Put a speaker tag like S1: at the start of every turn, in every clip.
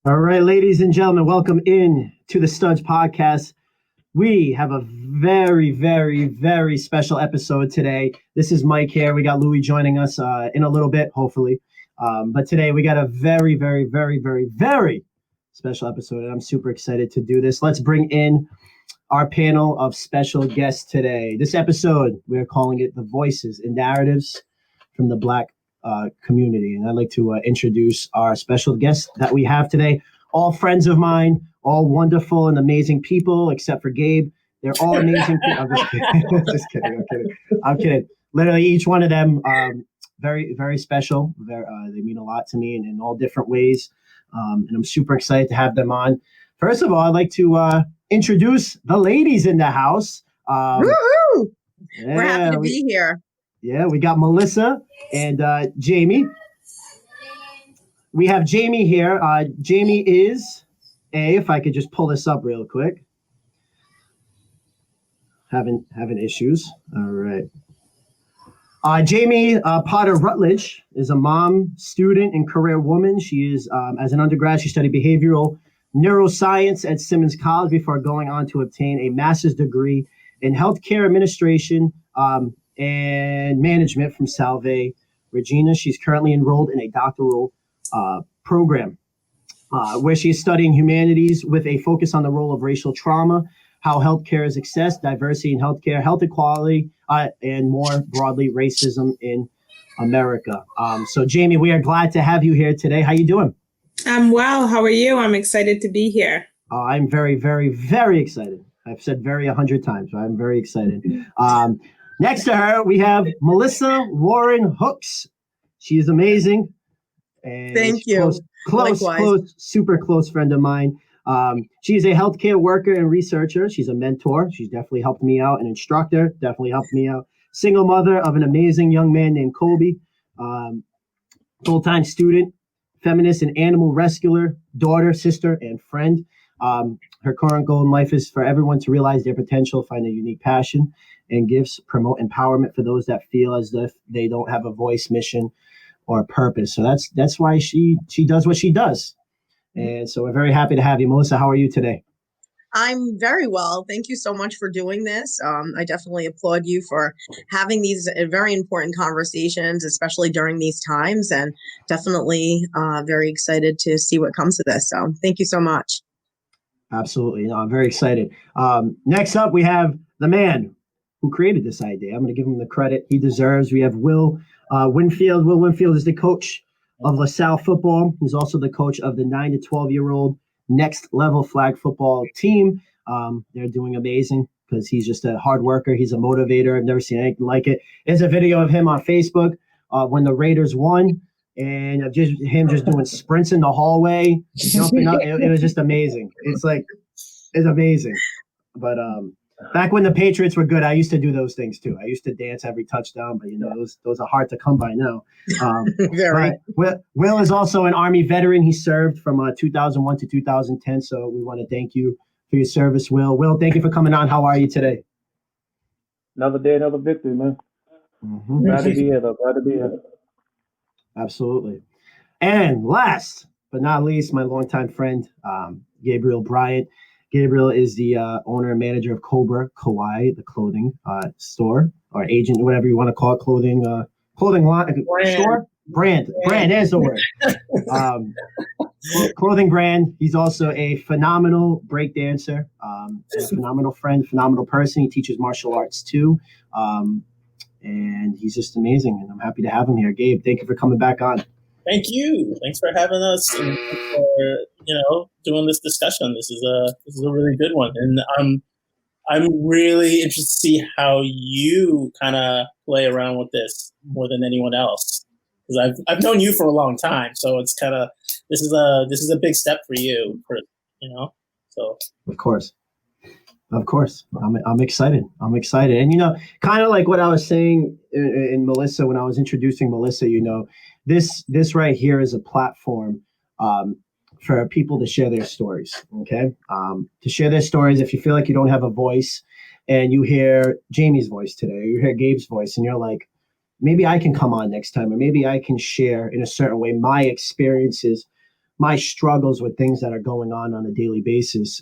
S1: All right, ladies and gentlemen, welcome in to the Studs Podcast. We have a very, very, very special episode today. This is Mike here. We got Louis joining us in a little bit, hopefully. But today we got a very, very, very, very, very special episode, and I'm super excited to do this. Let's bring in our panel of special guests today. This episode, we're calling it The Voices and Narratives from the Black community. And I'd like to introduce our special guests that we have today. All friends of mine, all wonderful and amazing people, except for Gabe. They're all amazing people. I'm just kidding. Just kidding. I'm kidding. Literally, each one of them, very, very special. They mean a lot to me in all different ways. And I'm super excited to have them on. First of all, I'd like to introduce the ladies in the house.
S2: Woo-hoo! We're happy to be here.
S1: Yeah, we got Melissa and Jamie. We have Jamie here. Jamie is if I could just pull this up real quick. Having issues. All right. Jamie Potter-Ryutledge is a mom, student, and career woman. She is, as an undergrad, she studied behavioral neuroscience at Simmons College before going on to obtain a master's degree in healthcare administration and management from Salve, Regina. She's currently enrolled in a doctoral program where she is studying humanities with a focus on the role of racial trauma, how healthcare is accessed, diversity in healthcare, health equality, and more broadly, racism in America. So, Jamie, we are glad to have you here today. How you doing?
S2: I'm well. How are you? I'm excited to be here.
S1: I'm very, very, very excited. I've said very 100 times, so I'm very excited. Next to her, we have Melissa Warren Hooks. She is amazing. And
S2: thank you.
S1: Close, super close friend of mine. She is a healthcare worker and researcher. She's a mentor. She's definitely helped me out. An instructor, definitely helped me out. Single mother of an amazing young man named Colby. Full-time student, feminist and animal rescuer, daughter, sister, and friend. Her current goal in life is for everyone to realize their potential, find a unique passion and gifts, promote empowerment for those that feel as if they don't have a voice, mission, or purpose. So that's why she does what she does. And so we're very happy to have you. Melissa, how are you today?
S2: I'm very well. Thank you so much for doing this. I definitely applaud you for having these very important conversations, especially during these times, and definitely very excited to see what comes of this. So thank you so much.
S1: Absolutely. No, I'm very excited. Next up, we have the man who created this idea. I'm going to give him the credit he deserves. We have Will Winfield. Will Winfield is the coach of LaSalle football. He's also the coach of the 9 to 12-year-old next level flag football team. They're doing amazing because he's just a hard worker. He's a motivator. I've never seen anything like it. There's a video of him on Facebook when the Raiders won, and of just him just doing sprints in the hallway, jumping up. It was just amazing. It's amazing. But back when the Patriots were good, I used to do those things too. I used to dance every touchdown, but those are hard to come by now.
S2: Very.
S1: Will is also an Army veteran. He served from 2001 to 2010. So we want to thank you for your service, Will. Will, thank you for coming on. How are you today?
S3: Another day, another victory, man.
S1: Mm-hmm.
S3: Glad to be here, though. Glad to be here.
S1: Absolutely. And last but not least, my longtime friend, Gabriel Bryant. Gabriel is the owner and manager of Cobra Kauai, the clothing store or agent, whatever you want to call it, clothing line store brand. There's the word. Clothing brand. He's also a phenomenal break dancer, a phenomenal friend, phenomenal person. He teaches martial arts too, and he's just amazing. And I'm happy to have him here. Gabe, thank you for coming back on.
S4: Thank you. Thanks for having us and for doing this discussion. This is a really good one, and I'm really interested to see how you kind of play around with this more than anyone else, because I've known you for a long time, so it's kind of this is a big step for you, So
S1: of course, I'm excited. And kind of like what I was saying in Melissa when I was introducing Melissa, this right here is a platform for people to share their stories. Okay, to share their stories. If you feel like you don't have a voice, and you hear Jamie's voice today, or you hear Gabe's voice, and you're like, maybe I can come on next time, or maybe I can share in a certain way my experiences my struggles with things that are going on a daily basis.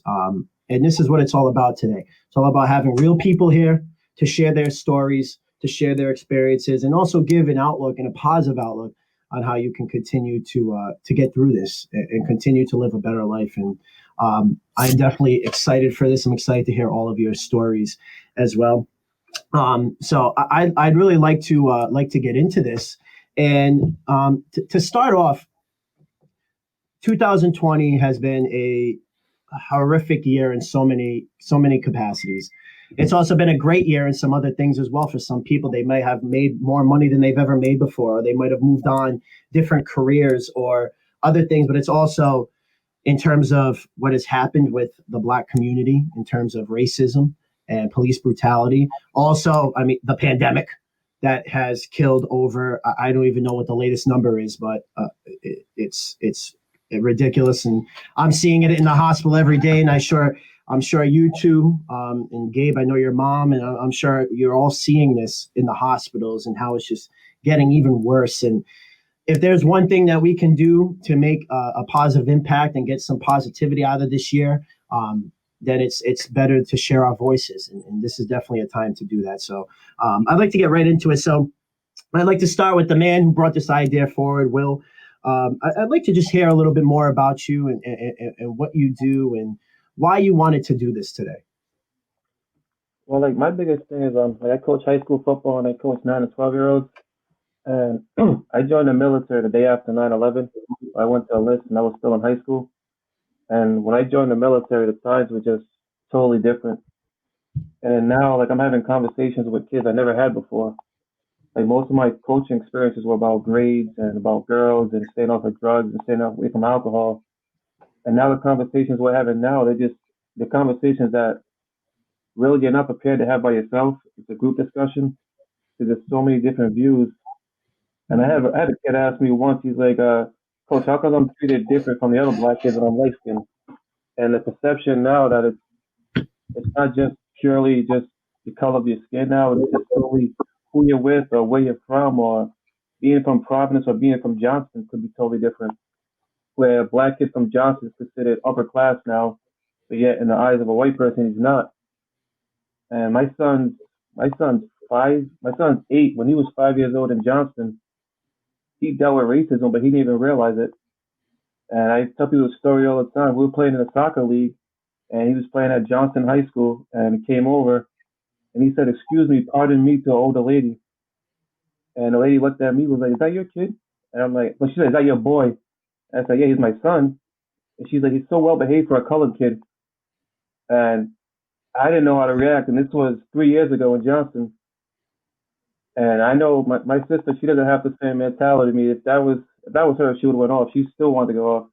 S1: And this is what it's all about today. It's all about having real people here to share their stories, to share their experiences, and also give an outlook and a positive outlook on how you can continue to get through this and continue to live a better life. And I'm definitely excited for this. I'm excited to hear all of your stories as well. So I'd really like to get into this. And to start off, 2020 has been a horrific year in so many capacities. It's also been a great year in some other things as well. For some people, they may have made more money than they've ever made before, or they might have moved on different careers or other things. But it's also in terms of what has happened with the Black community, in terms of racism and police brutality. Also, I mean, the pandemic that has killed over, I don't even know what the latest number is, but it's ridiculous. And I'm seeing it in the hospital every day. And I'm sure you too, and Gabe, I know your mom, and I'm sure you're all seeing this in the hospitals and how it's just getting even worse. And if there's one thing that we can do to make a positive impact and get some positivity out of this year, then it's better to share our voices. And this is definitely a time to do that. So I'd like to get right into it. So I'd like to start with the man who brought this idea forward, Will. I'd like to just hear a little bit more about you and what you do and why you wanted to do this today.
S3: Well, like my biggest thing is like I coach high school football and I coach 9 to 12 year olds. And I joined the military the day after 9/11. I went to enlist and I was still in high school. And when I joined the military, the times were just totally different. And now, like I'm having conversations with kids I never had before. Like most of my coaching experiences were about grades and about girls and staying off of drugs and staying away from alcohol. And now the conversations we're having now, they're just the conversations that really you're not prepared to have by yourself. It's a group discussion because there's so many different views. And I had a kid ask me once, he's like, Coach, how come I'm treated different from the other black kids when I'm light skinned? And the perception now that it's not just purely just the color of your skin now, it's just totally who you're with or where you're from or being from Providence or being from Johnston could be totally different. Where a black kid from Johnston is considered upper class now, but yet in the eyes of a white person he's not. And my son's 8. When he was 5 years old in Johnston, he dealt with racism, but he didn't even realize it. And I tell people the story all the time. We were playing in a soccer league, and he was playing at Johnston High School, and he came over, and he said, "Excuse me, pardon me," to an older lady. And the lady looked at me, was like, "Is that your kid?" And I'm like, well, she said, "Is that your boy?" And I said, "Yeah, he's my son." And she's like, "He's so well behaved for a colored kid." And I didn't know how to react. And this was 3 years ago in Johnston. And I know my sister, she doesn't have the same mentality to me. If that was her, she would have went off. She still wanted to go off.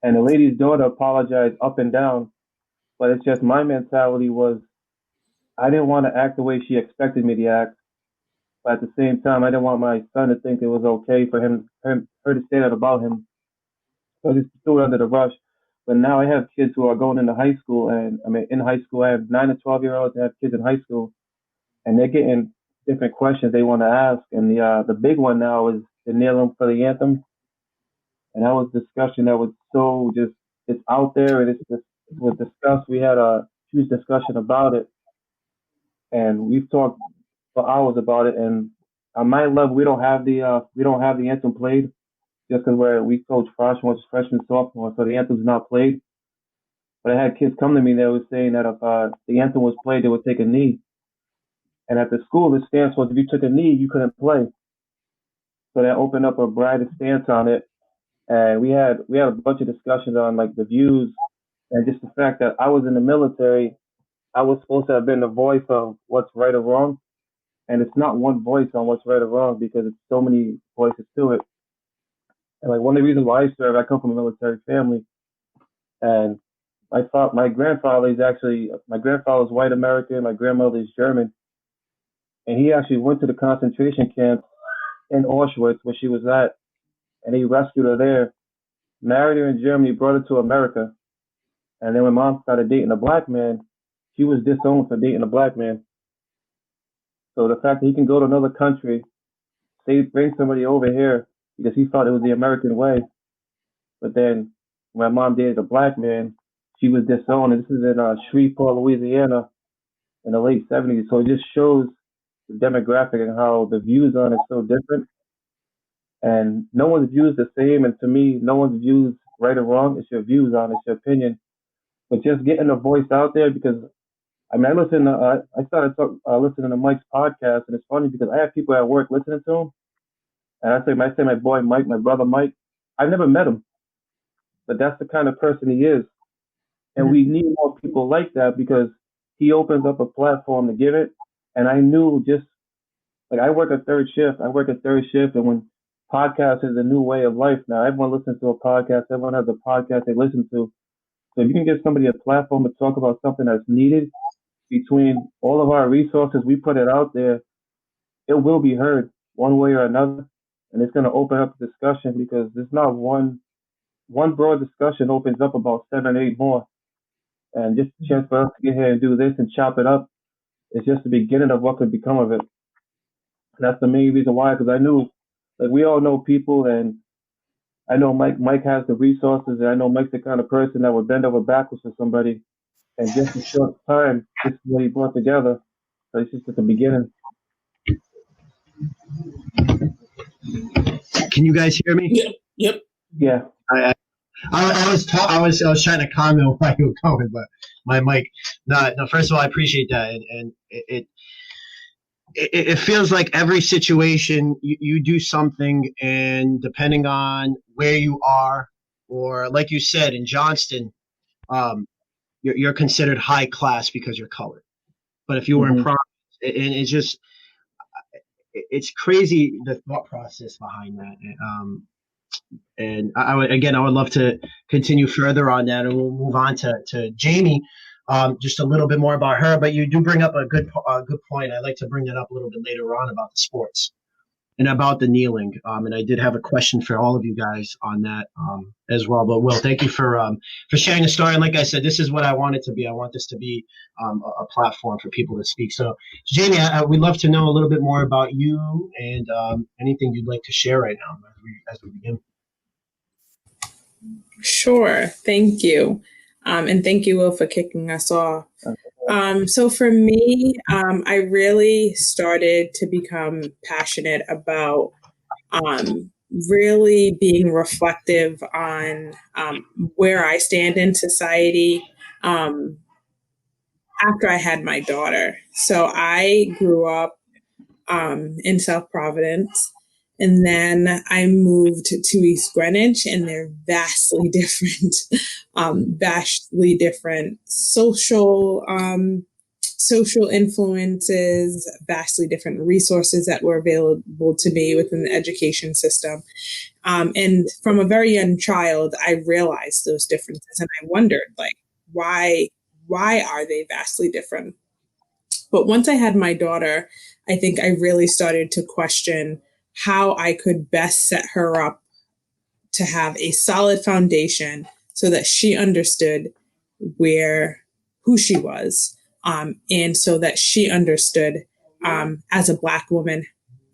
S3: And the lady's daughter apologized up and down. But it's just my mentality was I didn't want to act the way she expected me to act. But at the same time, I didn't want my son to think it was okay for her to say that about him. So I just threw it under the rush. But now I have kids who are going into high school, and I mean, in high school, I have 9 to 12 year olds. I have kids in high school, and they're getting different questions they want to ask. And the big one now is the kneeling for the anthem. And that was discussion that was so just it's out there, and it was discussed. We had a huge discussion about it, and we've talked for hours about it. And on my level, we don't have the anthem played just because we coach freshman, which is freshman sophomore, so the anthem's not played. But I had kids come to me that were saying that if the anthem was played, they would take a knee. And at the school, the stance was if you took a knee, you couldn't play. So that opened up a brighter stance on it. And we had a bunch of discussions on like the views and just the fact that I was in the military. I was supposed to have been the voice of what's right or wrong. And it's not one voice on what's right or wrong because it's so many voices to it. And like one of the reasons why I serve, I come from a military family, and my grandfather's white American, my grandmother is German, and he actually went to the concentration camp in Auschwitz where she was at, and he rescued her there, married her in Germany, brought her to America, and then when mom started dating a black man, she was disowned for dating a black man. So the fact that he can go to another country, say bring somebody over here because he thought it was the American way, But then when my mom dated a black man, she was disowned. And this is in Shreveport, Louisiana, in the late '70s. So it just shows the demographic and how the views on it so different. And no one's views the same. And to me, no one's views right or wrong. It's your views on it, it's your opinion. But just getting a voice out there, because I mean, I started listening to Mike's podcast, and it's funny because I have people at work listening to him, and I say my boy Mike, my brother Mike. I've never met him, but that's the kind of person he is, and we need more people like that because he opens up a platform to give it. And I knew just like I work a third shift, and when podcast is a new way of life now, everyone listens to a podcast, everyone has a podcast they listen to. So if you can give somebody a platform to talk about something that's needed, between all of our resources, we put it out there, it will be heard one way or another. And it's going to open up the discussion because there's not one broad discussion opens up about 7 or 8 more. And just a chance for us to get here and do this and chop it up is just the beginning of what could become of it. And that's the main reason why, because I knew, like, we all know people, and I know Mike has the resources, and I know Mike's the kind of person that would bend over backwards for somebody. And just in short time, this is what he brought together. So it's just at the beginning.
S1: Can you guys hear me?
S4: Yep.
S3: Yeah.
S1: I was trying to comment while you were going, but my mic. No. First of all, I appreciate that, and it feels like every situation you do something, and depending on where you are, or like you said in Johnston, you're considered high class because you're colored. But if you were in Providence, and it's crazy the thought process behind that. And I would love to continue further on that, and we'll move on to Jamie, just a little bit more about her. But you do bring up a good point. I'd like to bring that up a little bit later on about the sports and about the kneeling. And I did have a question for all of you guys on that as well. But Will, thank you for sharing the story. And like I said, this is what I want it to be. I want this to be a platform for people to speak. So, Jamie, we'd love to know a little bit more about you and anything you'd like to share right now as we begin.
S5: Sure. Thank you. And thank you, Will, for kicking us off. So for me, I really started to become passionate about really being reflective on where I stand in society after I had my daughter. So I grew up in South Providence. And then I moved to East Greenwich, and they're vastly different social influences, vastly different resources that were available to me within the education system. And from a very young child, I realized those differences, and I wondered, like, why are they vastly different? But once I had my daughter, I think I really started to question how I could best set her up to have a solid foundation so that she understood who she was, and so that she understood as a Black woman,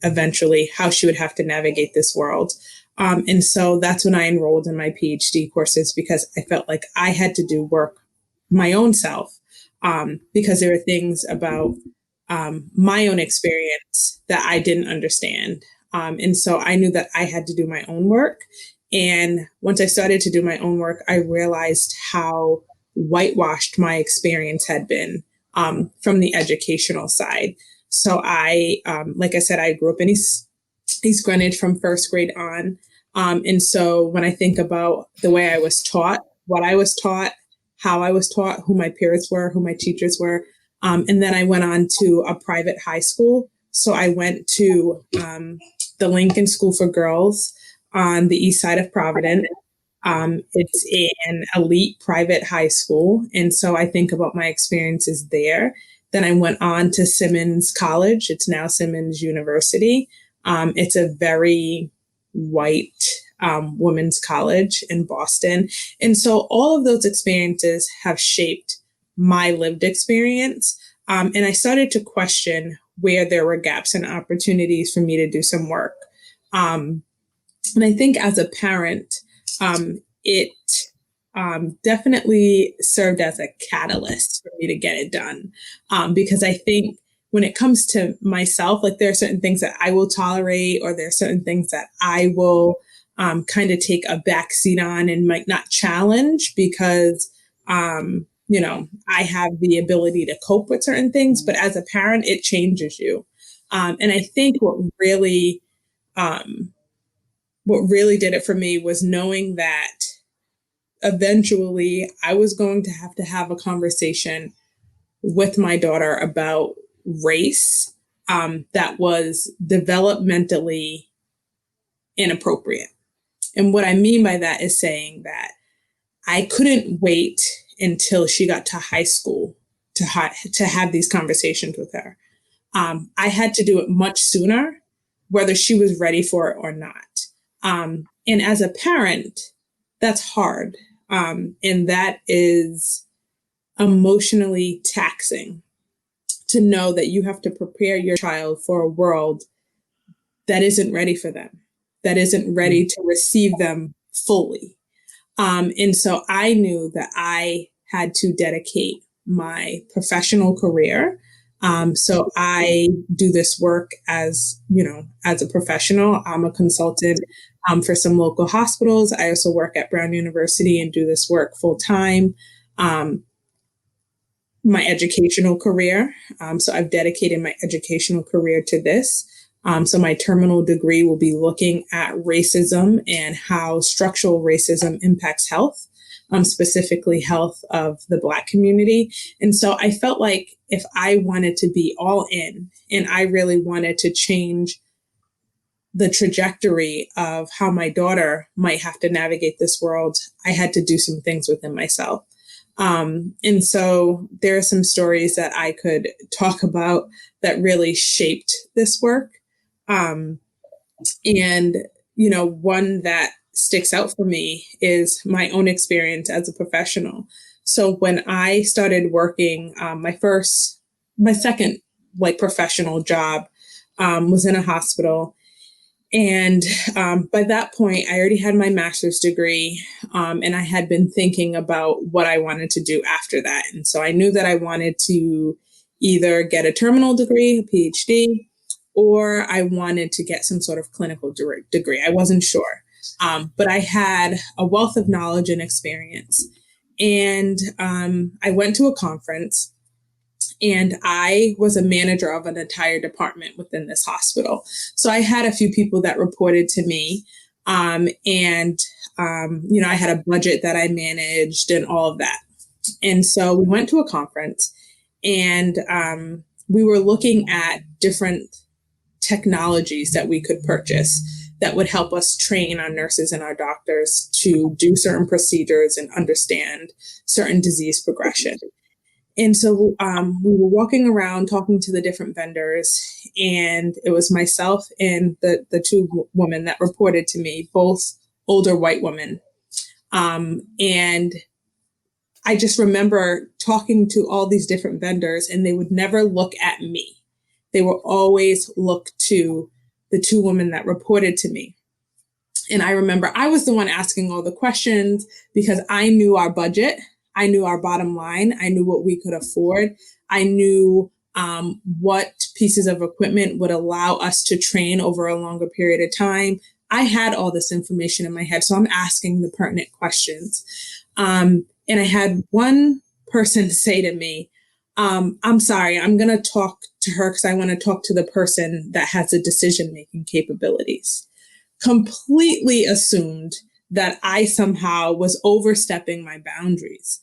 S5: eventually, how she would have to navigate this world. And so that's when I enrolled in my PhD courses, because I felt like I had to do work my own self, because there were things about my own experience that I didn't understand. And so I knew that I had to do my own work. And once I started to do my own work, I realized how whitewashed my experience had been from the educational side. So like I said, I grew up in East Greenwich from first grade on. And so when I think about the way I was taught, what I was taught, how I was taught, who my peers were, who my teachers were, and then I went on to a private high school. So I went to the Lincoln School for Girls on the east side of Providence. It's an elite private high school. And so I think about my experiences there. Then I went on to Simmons College. It's now Simmons University. It's a very white women's college in Boston. And so all of those experiences have shaped my lived experience. And I started to question where there were gaps and opportunities for me to do some work. And I think as a parent, it definitely served as a catalyst for me to get it done. Because I think when it comes to myself, like there are certain things that I will tolerate, or there are certain things that I will kind of take a backseat on and might not challenge because, I have the ability to cope with certain things. But as a parent, it changes you. And I think what really did it for me was knowing that eventually I was going to have a conversation with my daughter about race that was developmentally inappropriate. And what I mean by that is saying that I couldn't wait until she got to high school to have these conversations with her. I had to do it much sooner, whether she was ready for it or not. And as a parent, that's hard. And that is emotionally taxing to know that you have to prepare your child for a world that isn't ready for them, that isn't ready to receive them fully. And so I knew that I had to dedicate my professional career. So I do this work as a professional. I'm a consultant for some local hospitals. I also work at Brown University and do this work full time. My educational career. So I've dedicated my educational career to this. So my terminal degree will be looking at racism and how structural racism impacts health, specifically health of the Black community. And so I felt like if I wanted to be all in and I really wanted to change the trajectory of how my daughter might have to navigate this world, I had to do some things within myself. And so there are some stories that I could talk about that really shaped this work. And, one that sticks out for me is my own experience as a professional. So when I started working, my second professional job, was in a hospital. And by that point, I already had my master's degree, and I had been thinking about what I wanted to do after that. And so I knew that I wanted to either get a terminal degree, a PhD, or I wanted to get some sort of clinical degree. I wasn't sure, but I had a wealth of knowledge and experience. And I went to a conference. And I was a manager of an entire department within this hospital. So I had a few people that reported to me. I had a budget that I managed and all of that. And so we went to a conference and we were looking at different technologies that we could purchase that would help us train our nurses and our doctors to do certain procedures and understand certain disease progression. And so we were walking around talking to the different vendors, and it was myself and the two women that reported to me, both older white women. And I just remember talking to all these different vendors, and they would never look at me. They would always look to the two women that reported to me. And I remember I was the one asking all the questions because I knew our budget. I knew our bottom line. I knew what we could afford. I knew what pieces of equipment would allow us to train over a longer period of time. I had all this information in my head, so I'm asking the pertinent questions. And I had one person say to me, I'm sorry, I'm going to talk to her because I want to talk to the person that has the decision-making capabilities. Completely assumed that I somehow was overstepping my boundaries.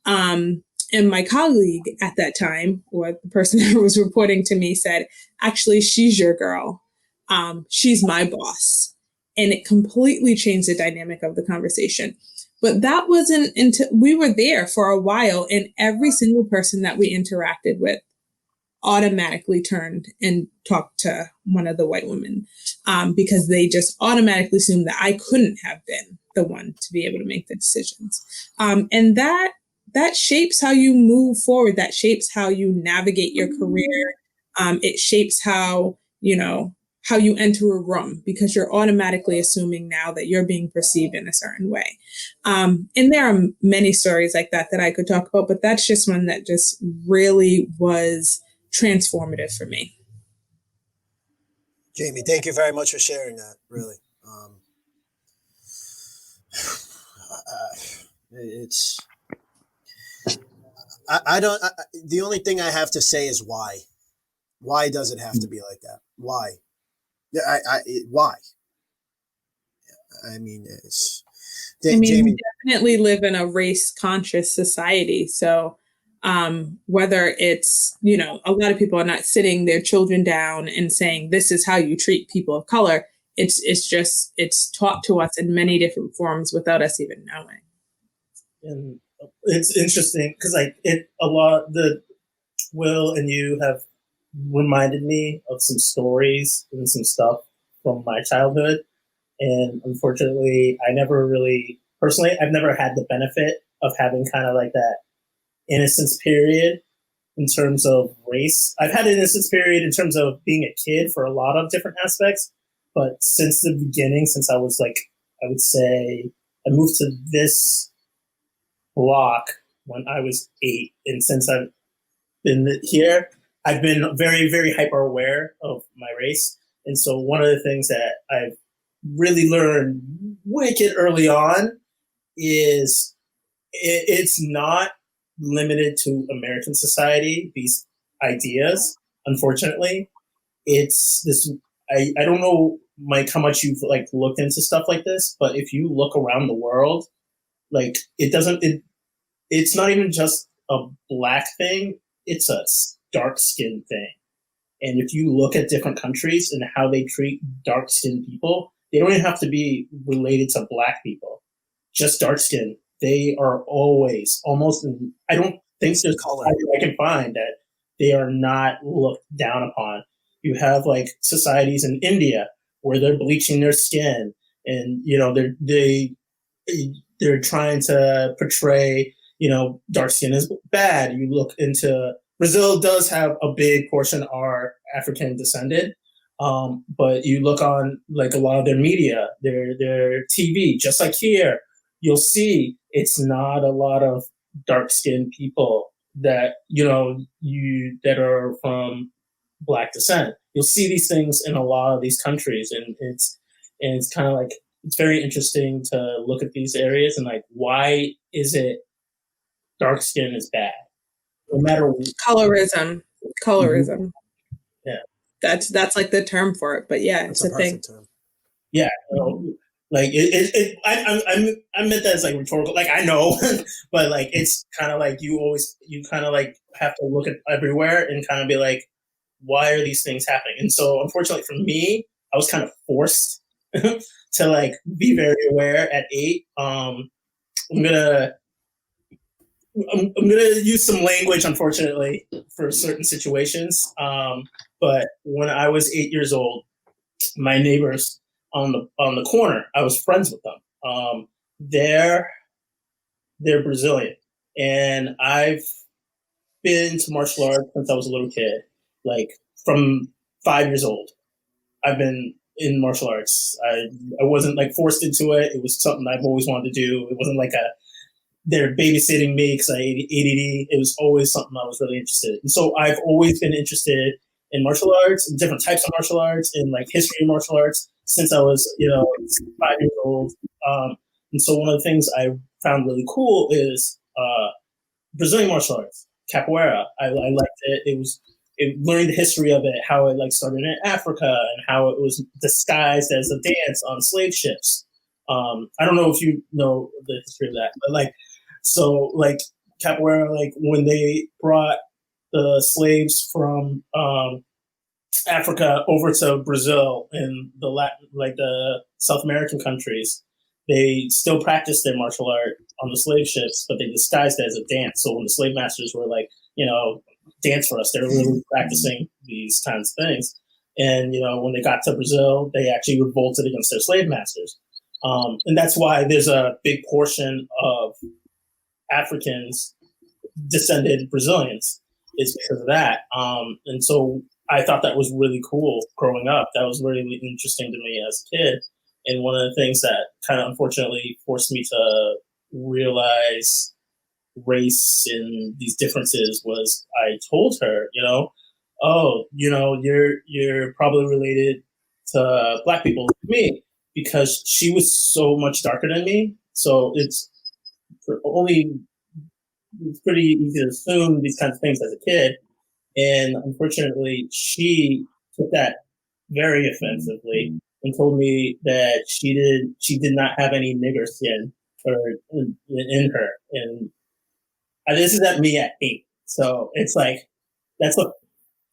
S5: And my colleague at that time, or the person who was reporting to me, said, actually, she's your girl. She's my boss. And it completely changed the dynamic of the conversation. But that wasn't until we were there for a while, and every single person that we interacted with automatically turned and talked to one of the white women because they just automatically assumed that I couldn't have been the one to be able to make the decisions. And that shapes how you move forward. That shapes how you navigate your career. It shapes how, how you enter a room, because you're automatically assuming now that you're being perceived in a certain way. And there are many stories like that I could talk about, but that's just one that just really was transformative for me.
S6: Jamie, thank you very much for sharing that. Really, it's. I don't. The only thing I have to say is why. Why does it have to be like that? Why? Yeah, why? I mean, it's. Jamie,
S5: we definitely live in a race-conscious society, so whether it's, a lot of people are not sitting their children down and saying this is how you treat people of color. It's taught to us in many different forms without us even knowing.
S4: And it's interesting because the Will and you have reminded me of some stories and some stuff from my childhood. And unfortunately, I've never had the benefit of having kind of like that innocence period in terms of race. I've had an innocence period in terms of being a kid for a lot of different aspects. But since the beginning, since I was I would say I moved to this block when I was 8. And since I've been here, I've been very, very hyper aware of my race. And so one of the things that I've really learned wicked early on is it's not limited to American society, these ideas. Unfortunately, it's this. I don't know, Mike, how much you've looked into stuff like this, but if you look around the world, it's not even just a black thing; it's a dark skinned thing. And if you look at different countries and how they treat dark skinned people, they don't even have to be related to black people. Just dark skin. They are always almost. I don't think there's color I can find that they are not looked down upon. You have societies in India where they're bleaching their skin, and they're trying to portray dark skin as bad. You look into Brazil does have a big portion are African descended, but you look on a lot of their media, their TV, just like here, you'll see it's not a lot of dark skinned people that that are from Black descent. You'll see these things in a lot of these countries, and it's kind of it's very interesting to look at these areas and why is it dark skin is bad, no matter
S5: colorism.
S4: Mm-hmm. Yeah,
S5: that's the term for it, but yeah, it's a thing. Term.
S4: Yeah, I meant that as rhetorical. I know, but it's kind of you kind of have to look at everywhere and kind of be why are these things happening? And so, unfortunately for me, I was kind of forced to be very aware at 8. I'm gonna use some language, unfortunately, for certain situations. But when I was 8 years old, my neighbors on the corner, I was friends with them. They're Brazilian, and I've been to martial arts since I was a little kid. From 5 years old, I've been in martial arts. I wasn't forced into it. It was something I've always wanted to do. It wasn't they're babysitting me because I had ADD. It was always something I was really interested in. And so I've always been interested in martial arts, and different types of martial arts, and history of martial arts since I was 5 years old. And so one of the things I found really cool is Brazilian martial arts, capoeira. I liked it. Learning the history of it, how it started in Africa and how it was disguised as a dance on slave ships. I don't know if you know the history of that, but capoeira, when they brought the slaves from Africa over to Brazil and the the South American countries, they still practiced their martial art on the slave ships, but they disguised it as a dance. So when the slave masters were dance for us, they were really practicing these kinds of things. And when they got to Brazil, they actually revolted against their slave masters. And that's why there's a big portion of Africans descended Brazilians. It's because of that. And so I thought that was really cool growing up. That was really interesting to me as a kid. And one of the things that kind of unfortunately forced me to realize race and these differences was I told her, oh, you're probably related to black people like me, because she was so much darker than me. So it's pretty easy to assume these kinds of things as a kid. And unfortunately, she took that very offensively and told me that she did not have any nigger skin in her. And this is at me at 8. So it's like, that's the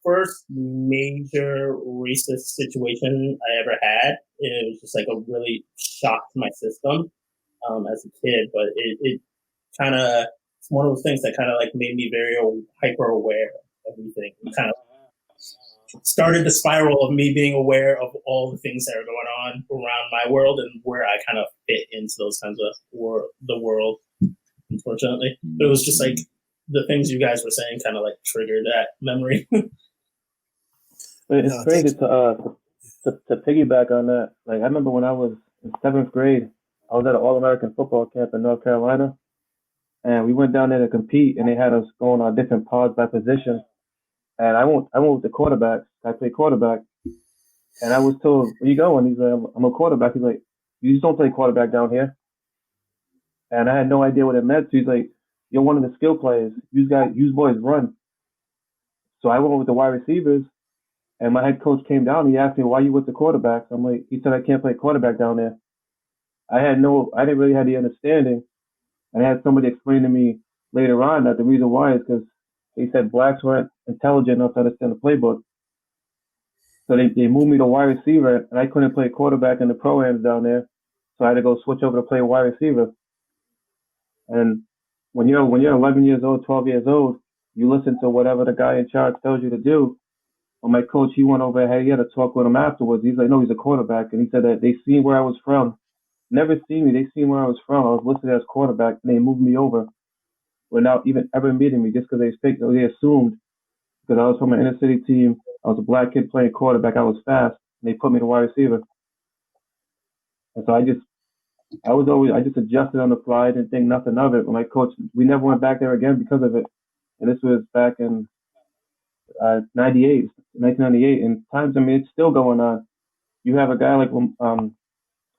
S4: first major racist situation I ever had. And it was just like a really shock to my system as a kid. But it kind of, it's one of those things that kind of like made me very hyper aware of everything. It kind of started the spiral of me being aware of all the things that are going on around my world and where I kind of fit into those kinds of the world, unfortunately. But it was just like the things you guys were saying kind of like triggered that memory.
S3: But it's crazy to piggyback on that. Like, I remember when I was in 7th grade, I was at an All-American football camp in North Carolina, and we went down there to compete, and they had us going on different pods by position. And I went with the quarterbacks. I played quarterback, and I was told, "Where you going?" He's like, "I'm a quarterback." He's like, "You just don't play quarterback down here." And I had no idea what it meant. So he's like, "You're one of the skill players. You boys run." So I went with the wide receivers. And my head coach came down. He asked me, "Why are you with the quarterbacks?" I'm like, he said, "I can't play quarterback down there." I didn't really have the understanding. And I had somebody explain to me later on that the reason why is because they said blacks weren't intelligent enough to understand the playbook. So they moved me to wide receiver, and I couldn't play quarterback in the pro-ams down there. So I had to go switch over to play wide receiver. And when you're 11 years old, 12 years old, you listen to whatever the guy in charge tells you to do. Well, my coach, he went over ahead. He had to talk with him afterwards. He's like, "No, he's a quarterback." And he said that they seen where I was from. Never seen me. They seen where I was from. I was listed as quarterback, and they moved me over without even ever meeting me, just because they assumed because I was from an inner city team. I was a black kid playing quarterback. I was fast, and they put me to wide receiver. And so I just adjusted on the fly. Didn't think nothing of it. But my coach, we never went back there again because of it. And this was back in 1998, and times, I mean, it's still going on. You have a guy like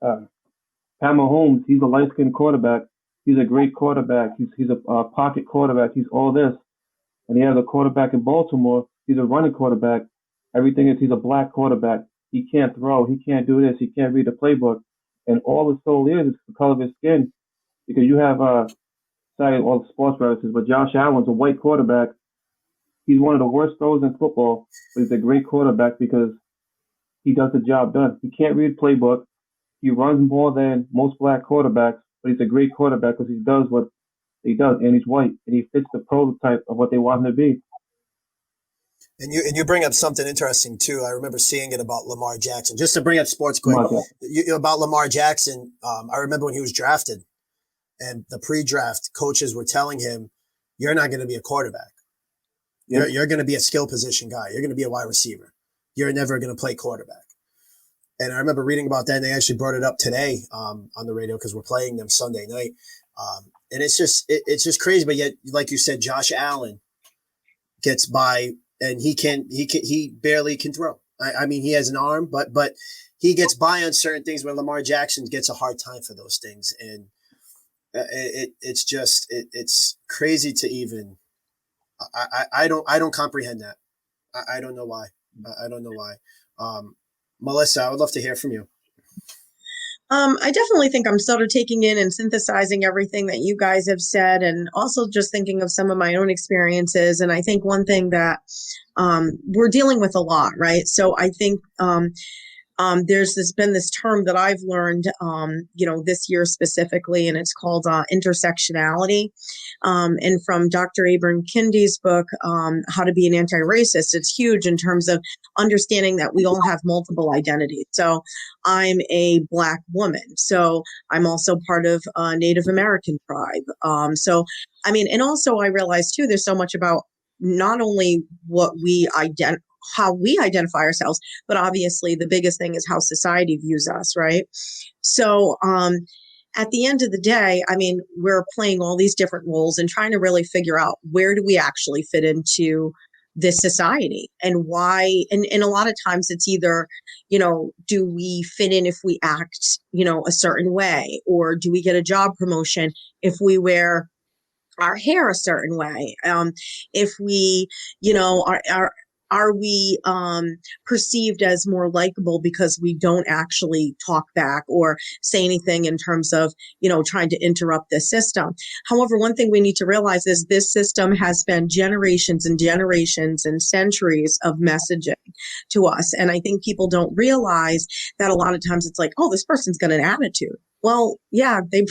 S3: Pat Mahomes. He's a light-skinned quarterback. He's a great quarterback. He's a pocket quarterback. He's all this, and he has a quarterback in Baltimore. He's a running quarterback. Everything is he's a black quarterback. He can't throw. He can't do this. He can't read the playbook, and all his soul is the color of his skin. Because you have sorry, all the sports references, but Josh Allen's a white quarterback. He's one of the worst throwers in football, but he's a great quarterback because he does the job done. He can't read playbook. He runs more than most black quarterbacks, but he's a great quarterback because he does what he does, and he's white, and he fits the prototype of what they want him to be.
S6: And you bring up something interesting too. I remember seeing it about Lamar Jackson. Just to bring up sports quick, about Lamar Jackson. I remember when he was drafted, and the pre-draft coaches were telling him, "You're not going to be a quarterback. You're going to be a skill position guy. You're going to be a wide receiver. You're never going to play quarterback." And I remember reading about that, and they actually brought it up today on the radio because we're playing them Sunday night. And it's just crazy. But yet, like you said, Josh Allen gets by, and he barely can throw. I mean, he has an arm, but he gets by on certain things where Lamar Jackson gets a hard time for those things. And it's crazy to even. I don't comprehend that. I don't know why. I don't know why. Melissa, I would love to hear from you.
S2: I definitely think I'm sort of taking in and synthesizing everything that you guys have said, and also just thinking of some of my own experiences. And I think one thing that we're dealing with a lot, right? So I think there's been this term that I've learned, this year specifically, and it's called intersectionality. And from Dr. Abram Kindy's book, How to Be an Anti-Racist, it's huge in terms of understanding that we all have multiple identities. So I'm a Black woman. So I'm also part of a Native American tribe. And also I realized too, there's so much about not only what we how we identify ourselves, but obviously the biggest thing is how society views us, right? So at the end of the day, I mean, we're playing all these different roles and trying to really figure out where do we actually fit into this society and why. And a lot of times it's either, do we fit in if we act, a certain way, or do we get a job promotion if we wear our hair a certain way? If we, are we perceived as more likable because we don't actually talk back or say anything in terms of, trying to interrupt this system? However, one thing we need to realize is this system has been generations and generations and centuries of messaging to us. And I think people don't realize that a lot of times it's like, oh, this person's got an attitude. Well, yeah, they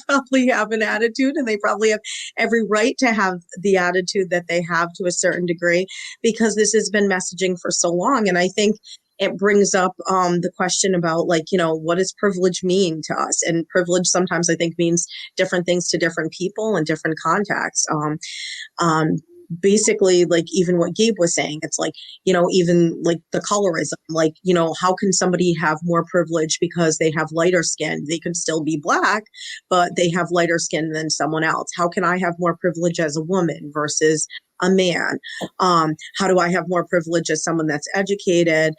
S2: probably have an attitude, and they probably have every right to have the attitude that they have to a certain degree, because this has been messaging for so long. And I think it brings up the question about, like, what does privilege mean to us? And privilege sometimes I think means different things to different people in different contexts. Basically, like even what Gabe was saying, it's like, even like the colorism, like, how can somebody have more privilege because they have lighter skin? They could still be Black, but they have lighter skin than someone else. How can I have more privilege as a woman versus a man? How do I have more privilege as someone that's educated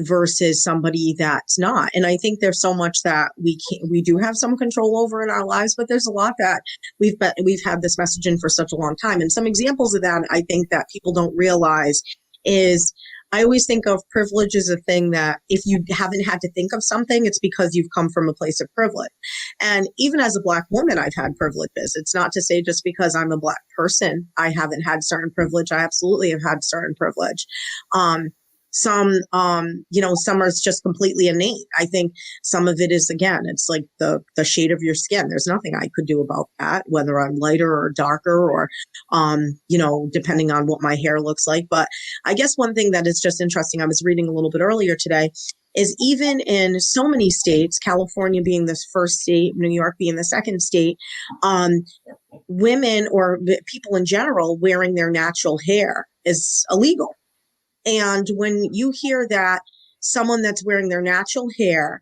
S2: versus somebody that's not? And I think there's so much that we do have some control over in our lives, but there's a lot that we've had this messaging for such a long time. And some examples of that I think that people don't realize is, I always think of privilege as a thing that if you haven't had to think of something, it's because you've come from a place of privilege. And even as a Black woman, I've had privileges. It's not to say just because I'm a Black person, I haven't had certain privilege. I absolutely have had certain privilege. Some are just completely innate. I think some of it is, again, it's like the shade of your skin. There's nothing I could do about that, whether I'm lighter or darker or, depending on what my hair looks like. But I guess one thing that is just interesting, I was reading a little bit earlier today, is even in so many states, California being the first state, New York being the second state, women or people in general wearing their natural hair is illegal. And when you hear that someone that's wearing their natural hair,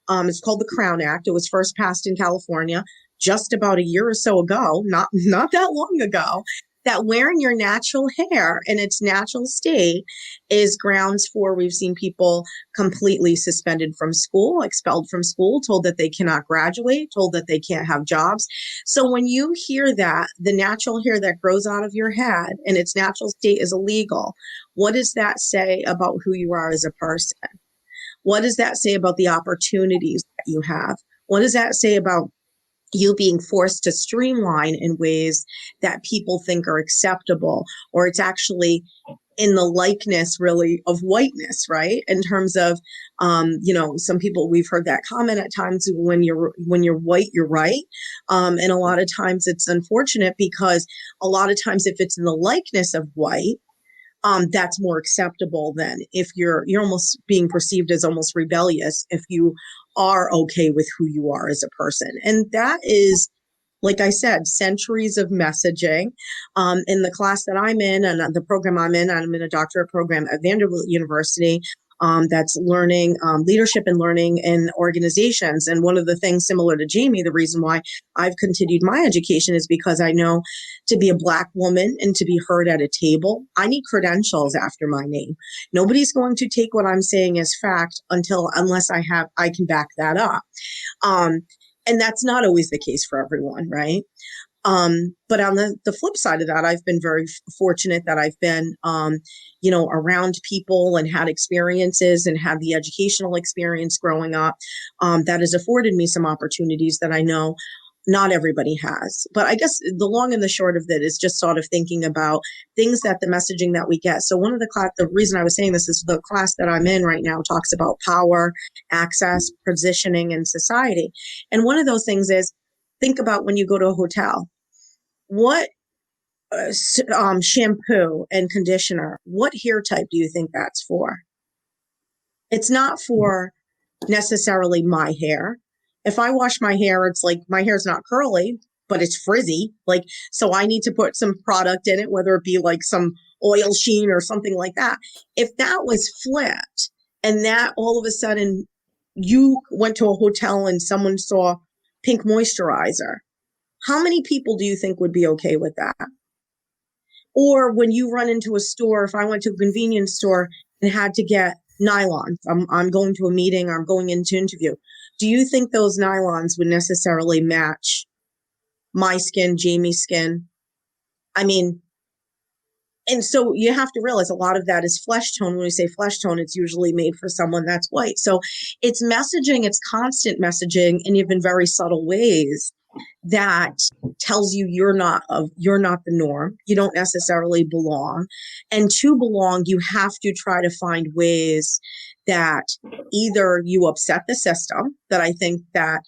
S2: it's called the Crown Act. It was first passed in California just about a year or so ago, not that long ago, that wearing your natural hair in its natural state is grounds for, we've seen people completely suspended from school, expelled from school, told that they cannot graduate, told that they can't have jobs. So when you hear that the natural hair that grows out of your head in its natural state is illegal, what does that say about who you are as a person? What does that say about the opportunities that you have? What does that say about you being forced to streamline in ways that people think are acceptable, or it's actually in the likeness really of whiteness, right? In terms of, some people, we've heard that comment at times, when you're white, you're right. And a lot of times it's unfortunate, because a lot of times if it's in the likeness of white, that's more acceptable than if you're almost being perceived as almost rebellious if you are okay with who you are as a person. And that is, like I said, centuries of messaging. In the class that I'm in and the program I'm in a doctorate program at Vanderbilt University. That's learning leadership and learning in organizations. And one of the things, similar to Jamie, the reason why I've continued my education is because I know to be a Black woman and to be heard at a table, I need credentials after my name. Nobody's going to take what I'm saying as fact unless I can back that up. And that's not always the case for everyone, right? But on the flip side of that, I've been very fortunate that I've been, around people and had experiences and had the educational experience growing up that has afforded me some opportunities that I know not everybody has. But I guess the long and the short of it is just sort of thinking about things that the messaging that we get. So one of the reason I was saying this is the class that I'm in right now talks about power, access, positioning in society. And one of those things is, think about when you go to a hotel, what shampoo and conditioner, what hair type do you think that's for? It's not for necessarily my hair. If I wash my hair, it's like my hair's not curly, but it's frizzy. So I need to put some product in it, whether it be like some oil sheen or something like that. If that was flipped and that all of a sudden you went to a hotel and someone saw pink moisturizer, how many people do you think would be okay with that? Or when you run into a store, if I went to a convenience store and had to get nylons, I'm going to a meeting, or I'm going into interview, do you think those nylons would necessarily match my skin, Jamie's skin? I mean, and so you have to realize a lot of that is flesh tone. When we say flesh tone, it's usually made for someone that's white. So it's messaging, it's constant messaging in even very subtle ways that tells you you're not the norm. You don't necessarily belong. And to belong, you have to try to find ways that either you upset the system, that I think that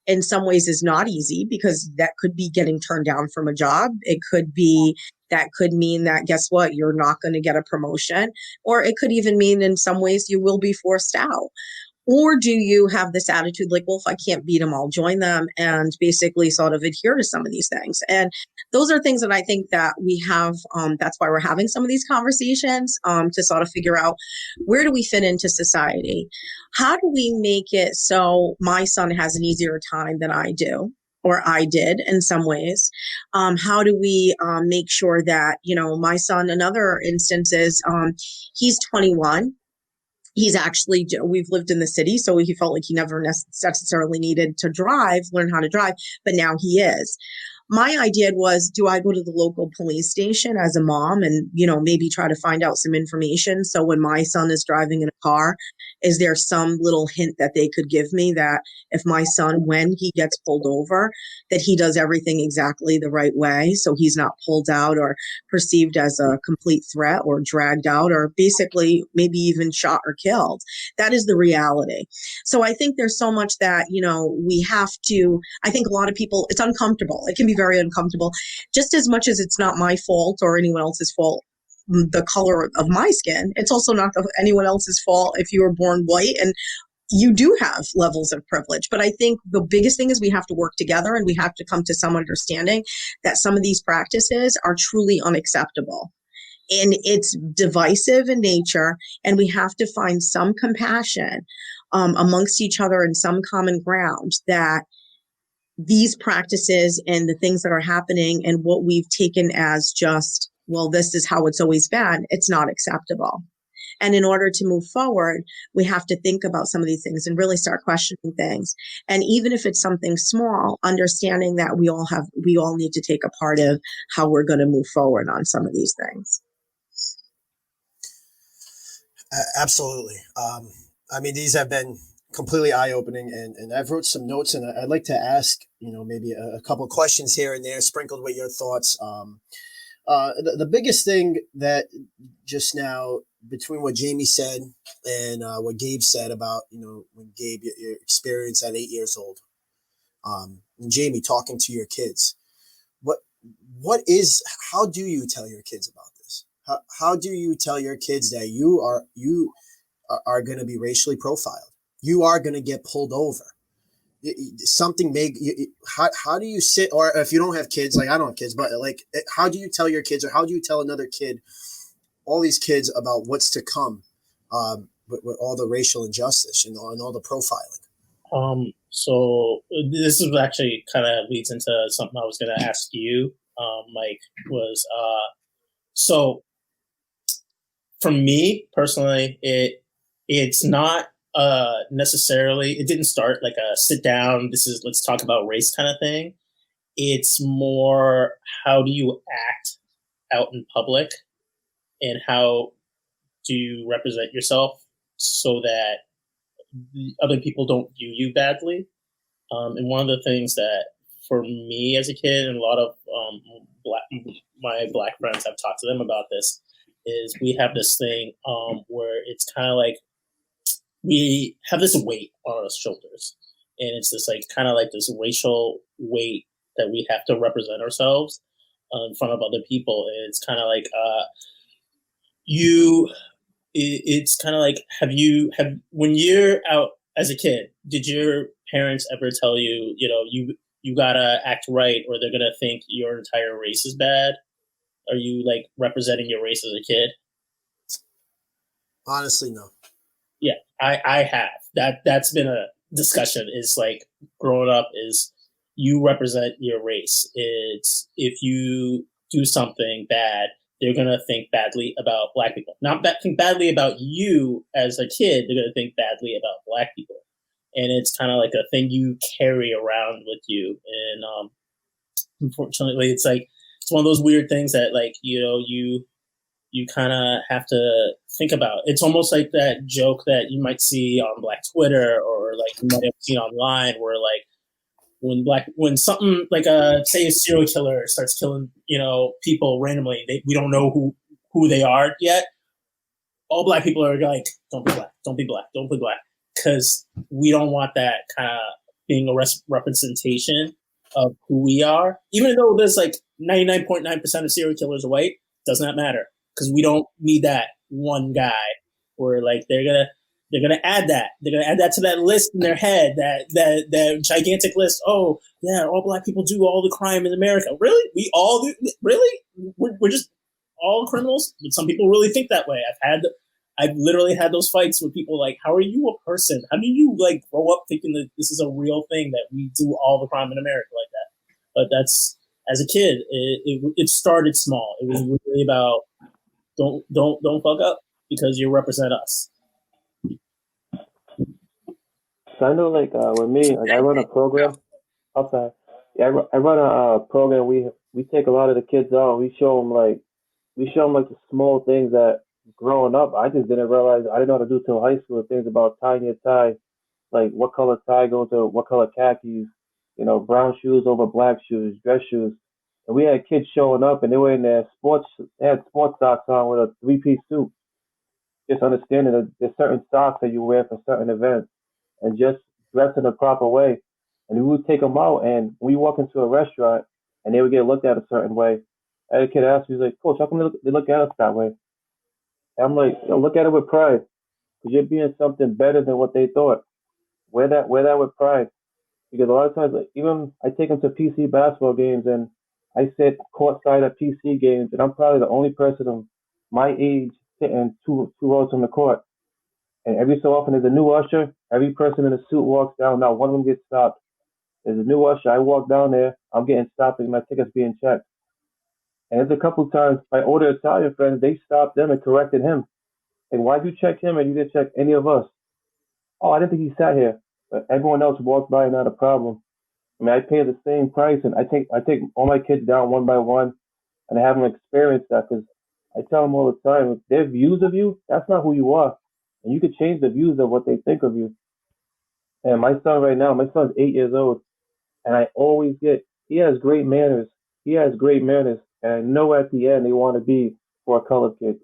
S2: in some ways is not easy, because that could be getting turned down from a job. That could mean that, guess what, you're not going to get a promotion, or it could even mean in some ways you will be forced out. Or do you have this attitude like, well, if I can't beat them, I'll join them, and basically sort of adhere to some of these things? And those are things that I think that we have, that's why we're having some of these conversations, to sort of figure out, where do we fit into society? How do we make it so my son has an easier time than I do, or I did in some ways? How do we make sure that, my son, another instance is, he's 21. We've lived in the city, so he felt like he never necessarily needed to learn how to drive, but now he is. My idea was, do I go to the local police station as a mom and, maybe try to find out some information? So when my son is driving in a car, is there some little hint that they could give me that if my son, when he gets pulled over, that he does everything exactly the right way, so he's not pulled out or perceived as a complete threat or dragged out or basically maybe even shot or killed? That is the reality. So I think there's so much that, we have to, I think a lot of people, it's uncomfortable. It can be very uncomfortable, just as much as it's not my fault or anyone else's fault, the color of my skin. It's also not anyone else's fault if you were born white, and you do have levels of privilege. But I think the biggest thing is we have to work together, and we have to come to some understanding that some of these practices are truly unacceptable. And it's divisive in nature, and we have to find some compassion amongst each other and some common ground that these practices and the things that are happening and what we've taken as just, well, this is how it's always been, it's not acceptable. And in order to move forward, we have to think about some of these things and really start questioning things. And even if it's something small, understanding that we all need to take a part of how we're going to move forward on some of these things.
S6: Absolutely. These have been completely eye-opening, and I've wrote some notes, and I'd like to ask, maybe a couple of questions here and there sprinkled with your thoughts. The biggest thing that just now, between what Jamie said and what Gabe said about, when Gabe, your experience at 8 years old, and Jamie talking to your kids, how do you tell your kids about this? How do you tell your kids that you are going to be racially profiled? You are going to get pulled over. Something how do you sit, or if you don't have kids, like I don't have kids, but like, how do you tell your kids, or how do you tell another kid, all these kids, about what's to come with all the racial injustice and all the profiling?
S4: So this is actually kind of leads into something I was going to ask you, Mike, was, so for me personally, it's not necessarily, it didn't start like a sit down, let's talk about race kind of thing. It's more, how do you act out in public, and how do you represent yourself so that other people don't view you badly? And one of the things that for me as a kid, and a lot of my black friends have talked to them about this, is we have this thing where it's kind of like we have this weight on our shoulders, and it's this like kind of like this racial weight that we have to represent ourselves in front of other people. And it's kind of like it's kind of like, when you're out as a kid, did your parents ever tell you, you gotta act right, or they're gonna think your entire race is bad? Are you like representing your race as a kid?
S6: Honestly, no.
S4: Yeah, I have. That's been a discussion. Is like growing up is you represent your race. It's if you do something bad, they're gonna think badly about black people. Not think badly about you as a kid. They're gonna think badly about black people, and it's kind of like a thing you carry around with you. And unfortunately, it's like it's one of those weird things that like you kind of have to think about. It's almost like that joke that you might see on Black Twitter or like you might have seen online where like when something like say a serial killer starts killing people randomly, we don't know who they are yet. All black people are like, don't be black, don't be black, don't be black, because we don't want that kind of being a representation of who we are. Even though there's like 99.9% of serial killers are white, does not matter because we don't need that one guy where like they're gonna add that to that list in their head, that gigantic list. Oh yeah, all black people do all the crime in America. Really? We all do? Really? We're just all criminals? But some people really think that way. I've literally had those fights with people like, how are you a person? How do you like grow up thinking that this is a real thing, that we do all the crime in America like that? But that's, as a kid, it started small. It was really about don't fuck up because you represent us.
S3: So I know, like with me, like I run a program outside. Yeah, I run a program. We take a lot of the kids out. We show them like the small things that growing up I just didn't realize I didn't know how to do till high school. Things about tying your tie, like what color tie goes to what color khakis. Brown shoes over black shoes, dress shoes. And we had kids showing up and they were in their they had sports socks on with a three-piece suit. Just understanding that there's certain socks that you wear for certain events and just dress in the proper way. And we would take them out, and we walk into a restaurant, and they would get looked at a certain way. And a kid asked me, he's like, "Coach, how come they look at us that way?" And I'm like, look at it with pride, because you're being something better than what they thought. Wear that with pride, because a lot of times, like, even I take them to PC basketball games, and I sit courtside at PC games, and I'm probably the only person of my age sitting two rows from the court. And every so often, there's a new usher. Every person in a suit walks down. Now, one of them gets stopped. There's a new usher. I walk down there. I'm getting stopped, and my ticket's being checked. And there's a couple of times my older Italian friends, they stopped them and corrected him. Like, why'd you check him and you didn't check any of us? Oh, I didn't think he sat here. But everyone else walked by, not a problem. I mean, I pay the same price, and I take all my kids down one by one, and I have them experience that, because I tell them all the time, their views of you, that's not who you are. And you could change the views of what they think of you. And my son right now, my son's 8 years old, and I always he has great manners. He has great manners. And I know at the end they want to be for a colored kid.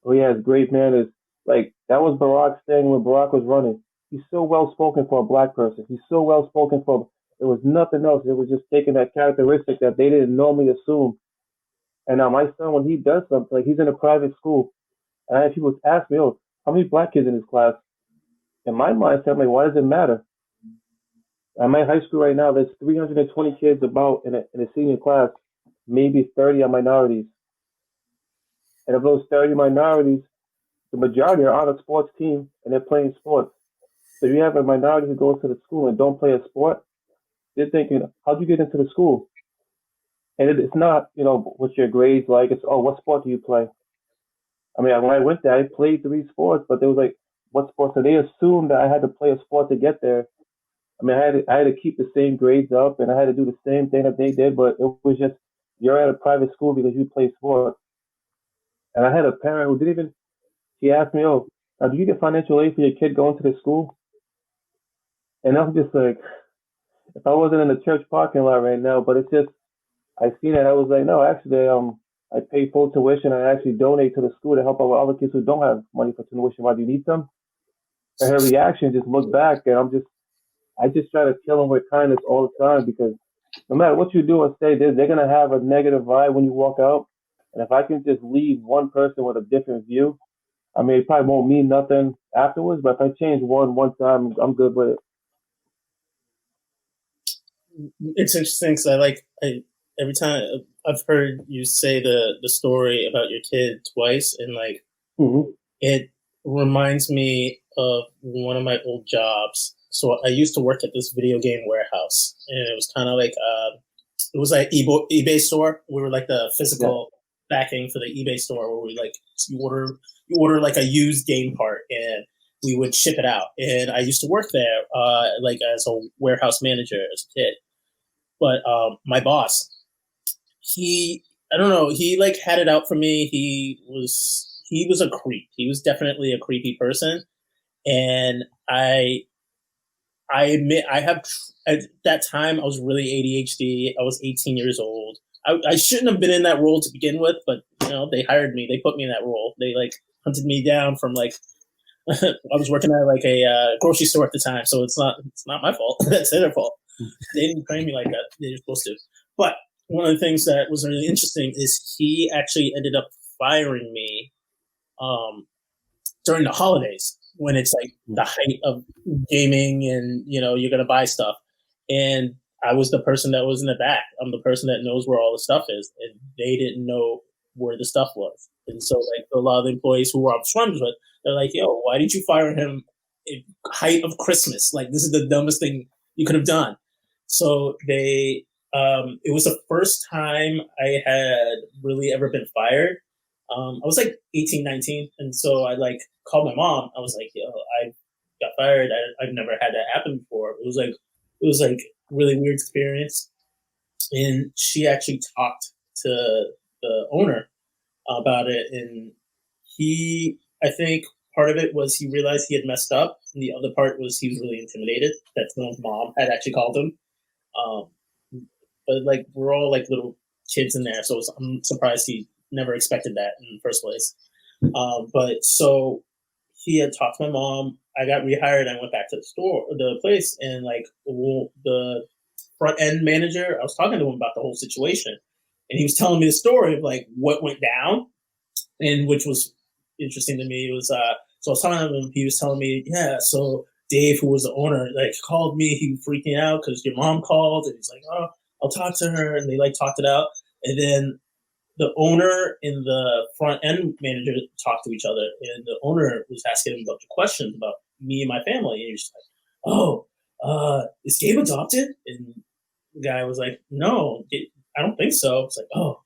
S3: He has great manners. Like, that was Barack's thing when Barack was running. He's so well spoken for a black person. He's so well spoken for, it was nothing else. It was just taking that characteristic that they didn't normally assume. And now my son, when he does something, like he's in a private school, and I have people ask me, oh, how many black kids in his class? In my mindset, I'm like, why does it matter? At my high school right now, there's 320 kids about in a senior class. Maybe 30 are minorities. And of those 30 minorities, the majority are on a sports team and they're playing sports. So you have a minority who goes to the school and don't play a sport, they're thinking, how'd you get into the school? And it's not, what's your grades like? It's, oh, what sport do you play? I mean, when I went there, I played 3 sports, but they was like, what sports? So they assumed that I had to play a sport to get there. I mean, I had to keep the same grades up, and I had to do the same thing that they did, but it was just, you're at a private school because you play sports. And I had a parent who didn't even, she asked me, oh, now do you get financial aid for your kid going to the school? And I was just like, if I wasn't in the church parking lot right now, but it's just, I seen it, I was like, no, actually, I pay full tuition, and I actually donate to the school to help out other kids who don't have money for tuition. Why do you need some? And her reaction just looked back, and I just try to kill them with kindness all the time, because no matter what you do or say, they're going to have a negative vibe when you walk out. And if I can just leave one person with a different view, I mean, it probably won't mean nothing afterwards, but if I change one time, I'm good with it.
S4: It's interesting because every time I've heard you say the story about your kid twice, and like it reminds me of one of my old jobs. So I used to work at this video game warehouse, and it was kind of like it was like eBay store. We were like the physical backing for the eBay store, where we like you order like a used game part, and we would ship it out. And I used to work there, like as a warehouse manager as a kid. But my boss, I don't know, he like had it out for me. He was a creep. He was definitely a creepy person, and I admit at that time I was really ADHD. I was 18 years old. I shouldn't have been in that role to begin with, but they hired me. They put me in that role. They like hunted me down from like I was working at like a grocery store at the time, so it's not my fault. That's their fault. They didn't train me like that. They were supposed to. But one of the things that was really interesting is he actually ended up firing me during the holidays, when it's like the height of gaming and you're gonna buy stuff. And I was the person that was in the back. I'm the person that knows where all the stuff is, and they didn't know where the stuff was. And so like a lot of the employees who were up front with, they're like, "Yo, why did you fire him at height of Christmas? Like, this is the dumbest thing you could have done." So they it was the first time I had really ever been fired. I was like 18, 19. And so I like called my mom. I was like, "Yo, I got fired. I've never had that happen before." It was like really weird experience. And she actually talked to the owner about it. And I think part of it was he realized he had messed up. And the other part was he was really intimidated that someone's mom had actually called him. But like, we're all like little kids in there. So I'm surprised he never expected that in the first place. But so he had talked to my mom. I got rehired. I went back to the place, and like the front end manager, I was talking to him about the whole situation, and he was telling me the story of like what went down, and which was interesting to me. It was so I was telling him, he was telling me, yeah, so Dave, who was the owner, like called me. He was freaking out because your mom called, and he's like, "Oh, I'll talk to her," and they like talked it out, and then the owner and the front end manager talked to each other, and the owner was asking him a bunch of questions about me and my family. And he was just like, "Oh, is Gabe adopted?" And the guy was like, "No, I don't think so." It's like, "Oh,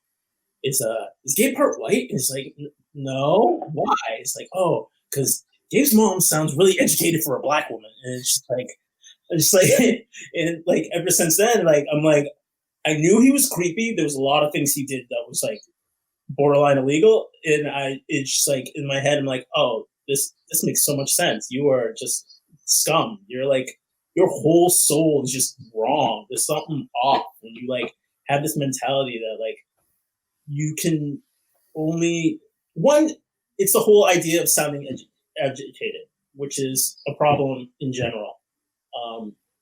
S4: is Gabe part white?" And it's like, "No, why?" It's like, "Oh, because Gabe's mom sounds really educated for a black woman." And it's just like, and like ever since then, like I'm like, I knew he was creepy. There was a lot of things he did that was like borderline illegal, and it's just like in my head, I'm like, "Oh, this makes so much sense. You are just scum. You're like, your whole soul is just wrong. There's something off when you like have this mentality that like you can only one. It's the whole idea of sounding educated, which is a problem in general.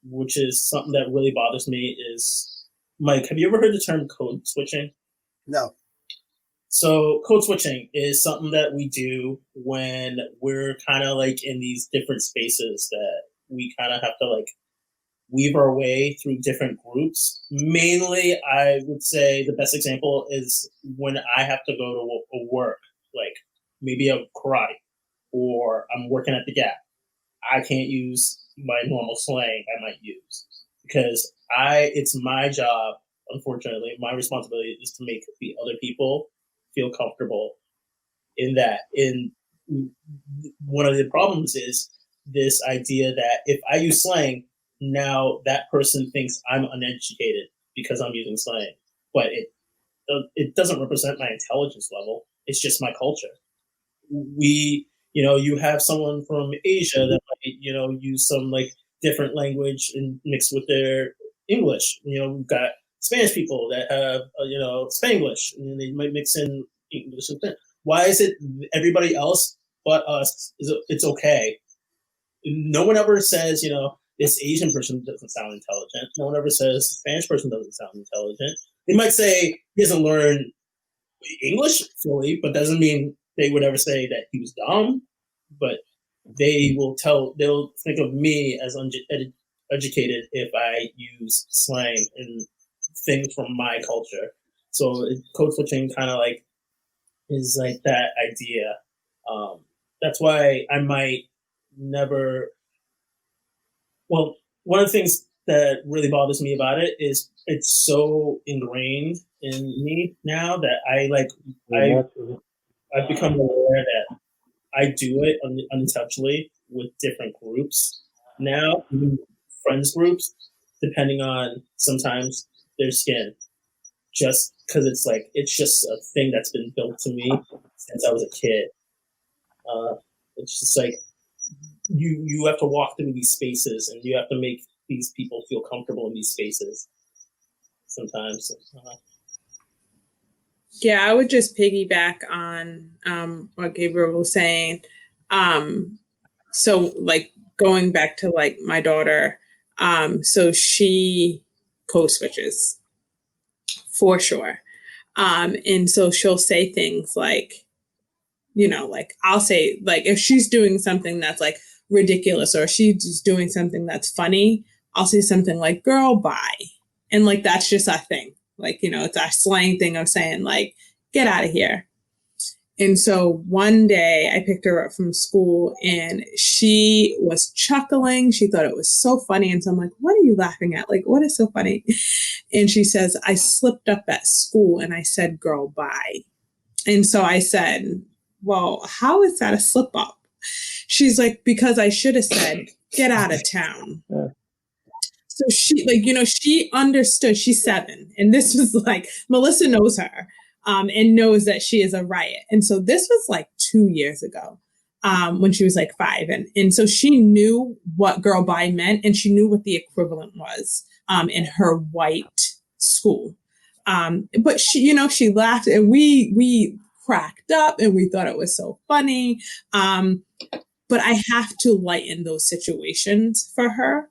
S4: Which is something that really bothers me. Is Mike, have you ever heard the term code switching?
S6: No.
S4: So code switching is something that we do when we're kind of like in these different spaces that we kind of have to like weave our way through different groups. Mainly, I would say the best example is when I have to go to a work, like maybe a karate, or I'm working at the Gap. I can't use my normal slang I might use because it's my job, unfortunately, my responsibility is to make the other people feel comfortable in that. And one of the problems is this idea that if I use slang, now that person thinks I'm uneducated because I'm using slang. But it doesn't represent my intelligence level. It's just my culture. You have someone from Asia that might, use some like different language and mix with their English. We've got Spanish people that have, Spanglish, and they might mix in English. Why is it everybody else but us it's okay? No one ever says, this Asian person doesn't sound intelligent. No one ever says the Spanish person doesn't sound intelligent. They might say he doesn't learn English fully, but doesn't mean they would ever say that he was dumb. But they'll think of me as educated if I use slang and things from my culture. So code switching kind of like is like that idea. That's why I might never. Well, one of the things that really bothers me about it is it's so ingrained in me now that I've become aware that I do it unintentionally with different groups now, even friends groups, depending on sometimes their skin. Just because it's just a thing that's been built to me since I was a kid. It's just like you have to walk through these spaces and you have to make these people feel comfortable in these spaces. Sometimes.
S5: Yeah, I would just piggyback on what Gabriel was saying. So like going back to like my daughter, so she code switches for sure. And so she'll say things like, like I'll say, like if she's doing something that's like ridiculous or she's doing something that's funny, I'll say something like, girl, bye. And like, that's just our thing. Like, it's our slang thing of saying like, get out of here. And so one day I picked her up from school and she was chuckling. She thought it was so funny. And so I'm like, what are you laughing at? Like, what is so funny? And she says, I slipped up at school and I said, girl, bye. And so I said, well, how is that a slip up? She's like, because I should have said, get out of town. So she she understood. She's 7. And this was like, Melissa knows her and knows that she is a riot. And so this was like 2 years ago when she was like 5. And so she knew what girl bye meant and she knew what the equivalent was in her white school. But she laughed and we cracked up and we thought it was so funny. But I have to lighten those situations for her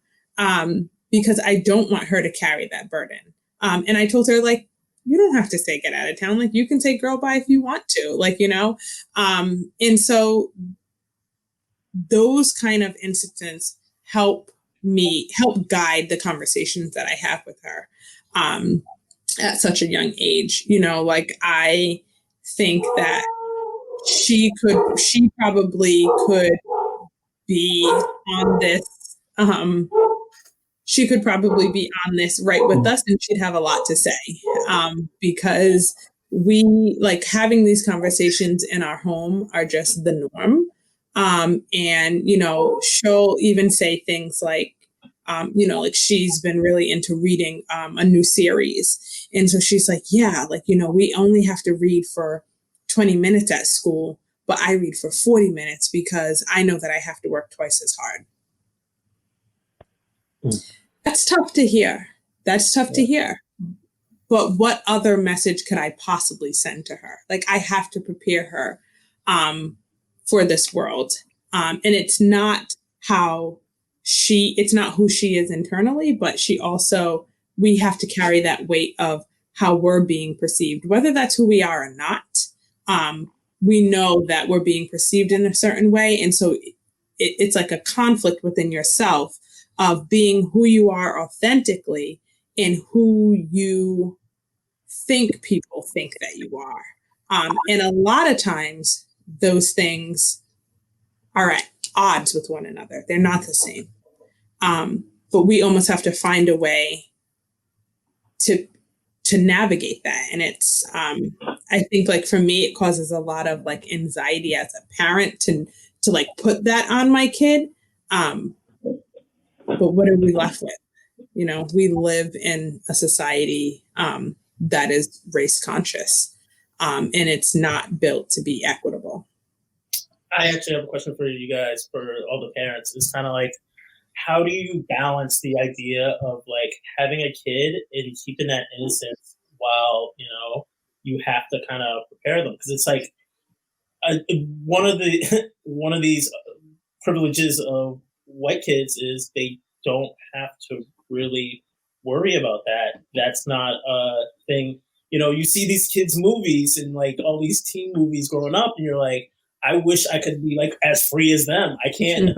S5: because I don't want her to carry that burden. And I told her, like, you don't have to say get out of town. Like, you can say girl bye if you want to, like, and so those kind of instances help guide the conversations that I have with her at such a young age. Like I think that she probably could be on this. She could probably be on this right with us and she'd have a lot to say because we like having these conversations in our home are just the norm. And, she'll even say things like, like she's been really into reading a new series. And so she's like, yeah, like, we only have to read for 20 minutes at school, but I read for 40 minutes because I know that I have to work twice as hard. That's tough to hear. But what other message could I possibly send to her? Like I have to prepare her for this world. And it's not who she is internally, but we have to carry that weight of how we're being perceived, whether that's who we are or not. We know that we're being perceived in a certain way. And so it's like a conflict within yourself of being who you are authentically and who you think people think that you are. And a lot of times those things are at odds with one another. They're not the same. But we almost have to find a way to navigate that. And it's, I think like for me, it causes a lot of like anxiety as a parent to like put that on my kid. But what are we left with? We live in a society that is race conscious, and it's not built to be equitable.
S4: I actually have a question for you guys, for all the parents. It's kind of like, how do you balance the idea of like having a kid and keeping that innocence while, you have to kind of prepare them? Because it's like one of these privileges of white kids is they don't have to really worry about that. That's not a thing. You see these kids' movies and like all these teen movies growing up, and you're like, I wish I could be like as free as them. I can't.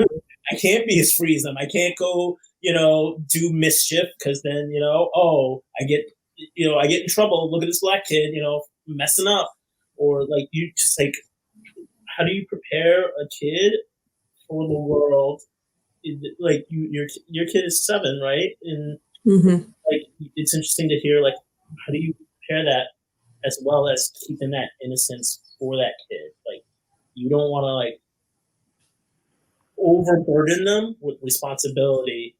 S4: I can't be as free as them. I can't go, do mischief because then, I get I get in trouble. Look at this black kid, messing up. Or like, you just like, how do you prepare a kid for the world? Like your kid is 7, right? And like, it's interesting to hear, like, how do you prepare that as well as keeping that innocence for that kid? Like, you don't want to like overburden them with responsibility,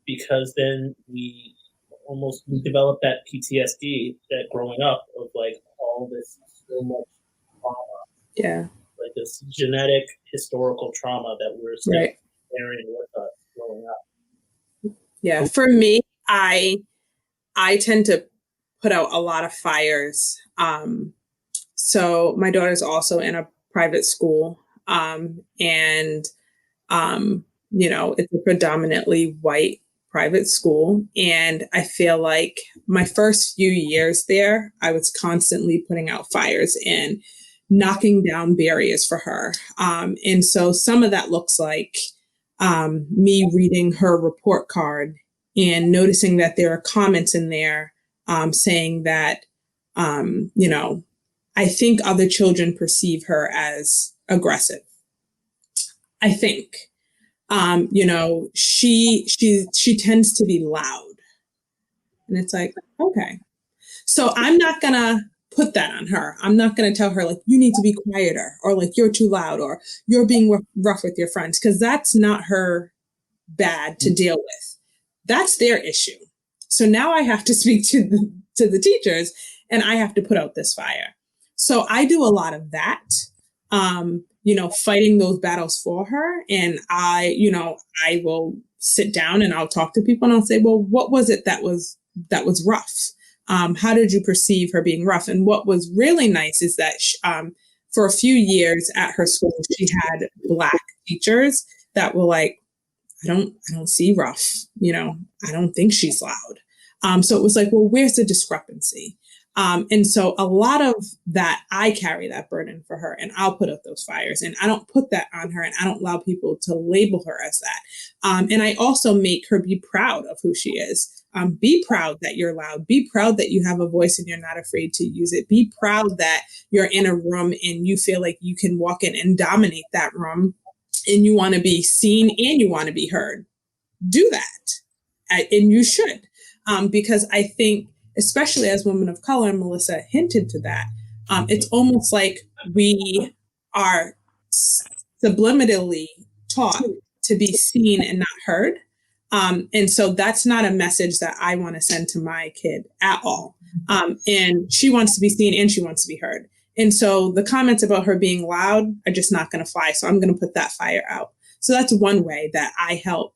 S4: because then we develop that PTSD that growing up of like all this so much trauma.
S5: Yeah.
S4: Like this genetic historical trauma that we're still carrying with us growing up.
S5: Yeah. For me, I tend to put out a lot of fires. So my daughter's also in a private school. And it's a predominantly white private school. And I feel like my first few years there, I was constantly putting out fires and knocking down barriers for her. And so some of that looks like me reading her report card and noticing that there are comments in there saying that, I think other children perceive her as aggressive. I think, she tends to be loud. And it's like, okay. So I'm not going to put that on her. I'm not going to tell her like, you need to be quieter, or like you're too loud, or you're being rough with your friends, because that's not her bad to deal with. That's their issue. So now I have to speak to the teachers, and I have to put out this fire. So I do a lot of that, fighting those battles for her. And I will sit down and I'll talk to people and I'll say, well, what was it that was rough? How did you perceive her being rough? And what was really nice is that for a few years at her school, she had Black teachers that were like, I don't see rough. I don't think she's loud. So it was like, well, where's the discrepancy? And so a lot of that, I carry that burden for her, and I'll put out those fires, and I don't put that on her, and I don't allow people to label her as that. And I also make her be proud of who she is. Be proud that you're loud. Be proud that you have a voice and you're not afraid to use it. Be proud that you're in a room and you feel like you can walk in and dominate that room, and you want to be seen and you want to be heard. Do that. And you should. Because I think, especially as women of color, and Melissa hinted to that, it's almost like we are subliminally taught to be seen and not heard. And so that's not a message that I want to send to my kid at all. And she wants to be seen and she wants to be heard. And so the comments about her being loud are just not going to fly. So I'm going to put that fire out. So that's one way that I help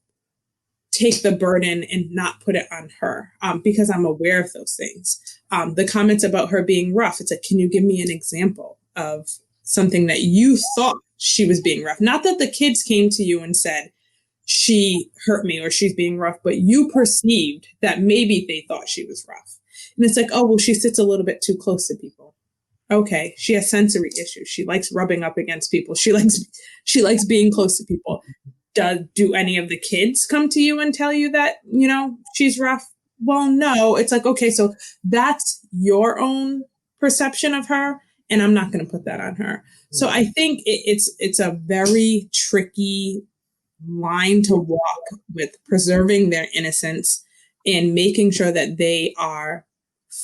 S5: take the burden and not put it on her, because I'm aware of those things. The comments about her being rough, it's like, can you give me an example of something that you thought she was being rough? Not that the kids came to you and said, she hurt me or she's being rough, but you perceived that maybe they thought she was rough. And it's like, oh, well, she sits a little bit too close to people. Okay, she has sensory issues. She likes rubbing up against people. She likes being close to people. Do any of the kids come to you and tell you that, she's rough? Well, no. It's like, okay, so that's your own perception of her, and I'm not going to put that on her. So I think it's a very tricky line to walk with preserving their innocence and making sure that they are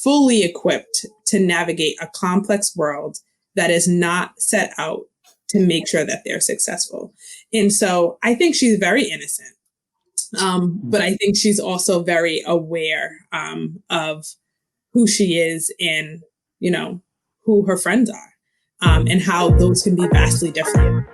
S5: fully equipped to navigate a complex world that is not set out to make sure that they're successful. And so I think she's very innocent. But I think she's also very aware of who she is and, who her friends are, and how those can be vastly different.